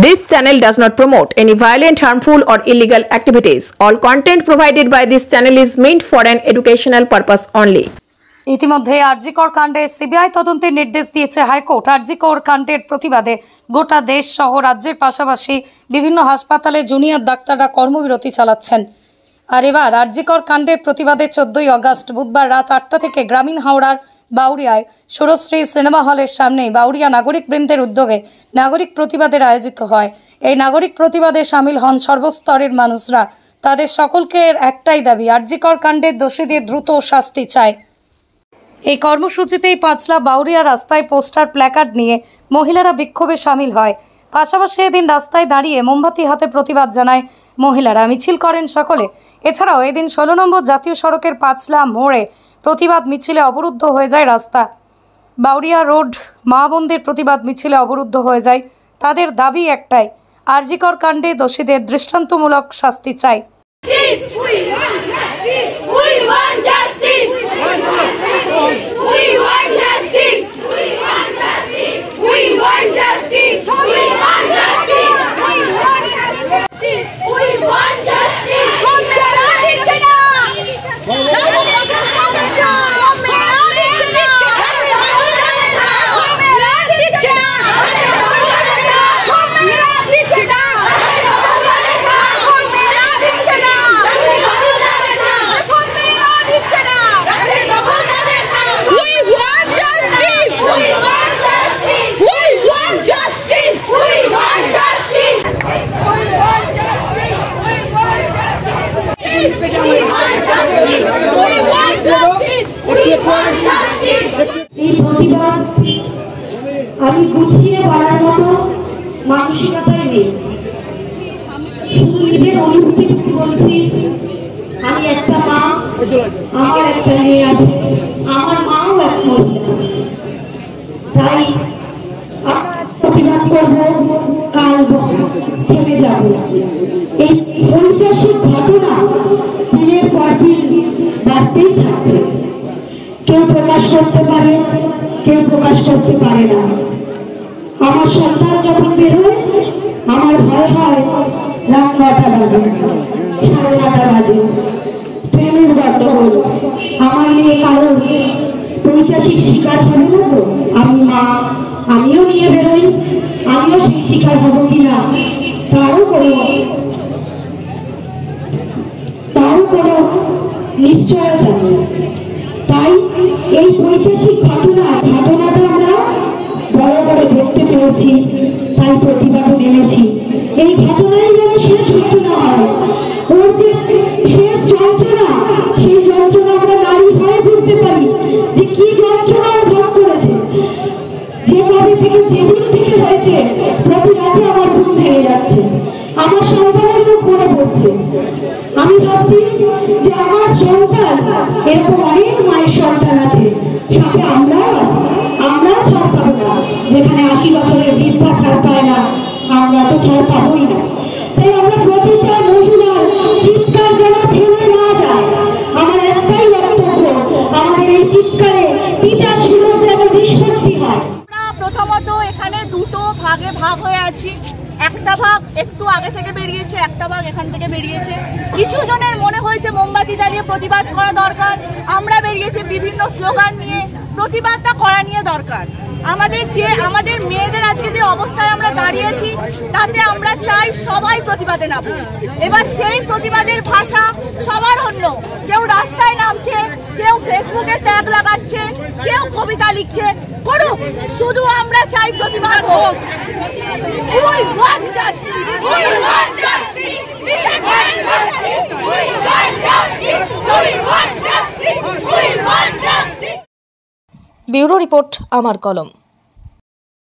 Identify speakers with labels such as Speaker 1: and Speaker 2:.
Speaker 1: This channel does not promote any violent, harmful, or illegal activities. All content provided by this channel is meant for an educational purpose only.
Speaker 2: ইতিমধ্যে আরজিকর কাণ্ডে CBI তদন্তের নির্দেশ দিয়েছে high court. RG Kar কাণ্ডের প্রতিবাদে গোটা দেশ সহ রাজ্যের পাশাপাশি বিভিন্ন হাসপাতালে জুনিয়র ডাক্তাররা কর্মবিরতি চালাচ্ছেন। আর এবার আরজিকর কাণ্ডের প্রতিবাদে 14ই আগস্ট বুধবার রাত 8টা থেকে গ্রামীণ হাওড়ার বাউরিয়ায় সুরশ্রী সিনেমা হলের সামনে বাউরিয়া নাগরিক বৃন্দের উদ্যোগে নাগরিক প্রতিবাদের আয়োজিত হয়। এই নাগরিক প্রতিবাদে সামিল হন সর্বস্তরের মানুষরা। তাদের সকলকে একটাই দাবি, আরজিকর কাণ্ডের দোষীদের দ্রুত শাস্তি চায়। এই কর্মসূচিতেই পাঁচলা বাউরিয়া রাস্তায় পোস্টার প্ল্যাকার্ড নিয়ে মহিলারা বিক্ষোভে সামিল হয়। পাশাপাশি এদিন রাস্তায় দাঁড়িয়ে মোমবাতি হাতে প্রতিবাদ জানায় মহিলারা, মিছিল করেন সকলে। এছাড়াও এদিন 16 নম্বর জাতীয় সড়কের পাঁচলা মোড়ে প্রতিবাদ মিছিলে অবরুদ্ধ হয়ে যায় রাস্তা। বাউরিয়া রোড মা বোনদের প্রতিবাদ মিছিলে অবরুদ্ধ হয়ে যায়। তাদের দাবি একটাই, আরজিকর কাণ্ডে দোষীদের দৃষ্টান্তমূলক শাস্তি চাই।
Speaker 3: আমি গুছিয়ে বলার মতো মানসিকতাই নেই, শুধু নিজের অনুভূতি বলছি। আমি একটা মা, আমার একটা মেয়ে আছে, আমার মাও এক মহিলা। তাই আজ প্রতিবাদ করবো, কাল থেমে যাব। এই ঐতিহাসিক ঘটনা দিনের পর দিন বাড়তেই থাকছে। কেউ প্রকাশ করতে পারে, কেউ প্রকাশ করতে পারে না। আমার সন্তান যখন বেরোয় আমার ভয় হয় রাত 9টা বাজে, 9:30 বাজে, ট্রেনের গন্ডগোল, আমার মেয়ে কারো পৈশাচিক শিকার হবে না তো? আমি মা, আমিও নিয়ে বেরোই, আমিও সেই শিকার হবো কিনা তারও কোনো নিশ্চয়তা নেই। তাই এই ঐতিহাসিক ঘটনাটা আমরা বড় করে দেখতে পেরেছি, তাই প্রতিবাদে নেমেছি। এই ঘটনায় যেন শেষ ঘটনা হয়, ওর যে শেষ যন্ত্রণা, সেই যন্ত্রণা আমরা নারী হয়ে বুঝতে পারি যে কি যন্ত্রণা ভোগ করেছে। যেভাবে থেকে যেদিন থেকে হয়েছে প্রতি রাতে আমার ঘুম ভেঙে যাচ্ছে, আমার সন্তানের মুখ মনে পড়ছে। আমি ভাবছি যে আমার সন্তান এরকম অনেক মায়ের সন্তান আছে, সাথে আমরাও আছি, আমরাও ছাড় পাবো না। যেখানে 80 বছরের বৃদ্ধা ছাড় পায় না, আমরা তো ছাড় পাবোই না। তাই আমরা প্রতিটা মহিলার চিৎকার যেন থেমে না যায়। আমার একটাই বক্তব্য, আমাদের এই চিৎকারে পিচাসগুলো যেন নিষ্পত্তি হয়।
Speaker 4: প্রথমত এখানে দুটো ভাগে ভাগ হয়ে আছি। একটা ভাগ একটু আগে থেকে বেরিয়েছে, একটা ভাগ এখান থেকে বেরিয়েছে। কিছু জনের মনে হয়েছে মোমবাতি জ্বালিয়ে প্রতিবাদ করা দরকার, আমরা বেরিয়েছি বিভিন্ন স্লোগান নিয়ে। প্রতিবাদটা করা নিয়ে দরকার। আমাদের মেয়েদের আজকে যে অবস্থায় আমরা দাঁড়িয়েছি, তাতে আমরা চাই সবাই প্রতিবাদে নামব। এবার সেই প্রতিবাদের ভাষা সবার অন্য, কেউ রাস্তায় নামছে, কেউ ফেসবুকে ট্যাগ লাগাচ্ছে, কেউ কবিতা লিখছে, করুক, শুধু আমরা চাই প্রতিবাদ হোক। We want justice. We want justice. We want justice. We want justice. We want justice. We want justice.
Speaker 2: Bureau report, আমার কলম।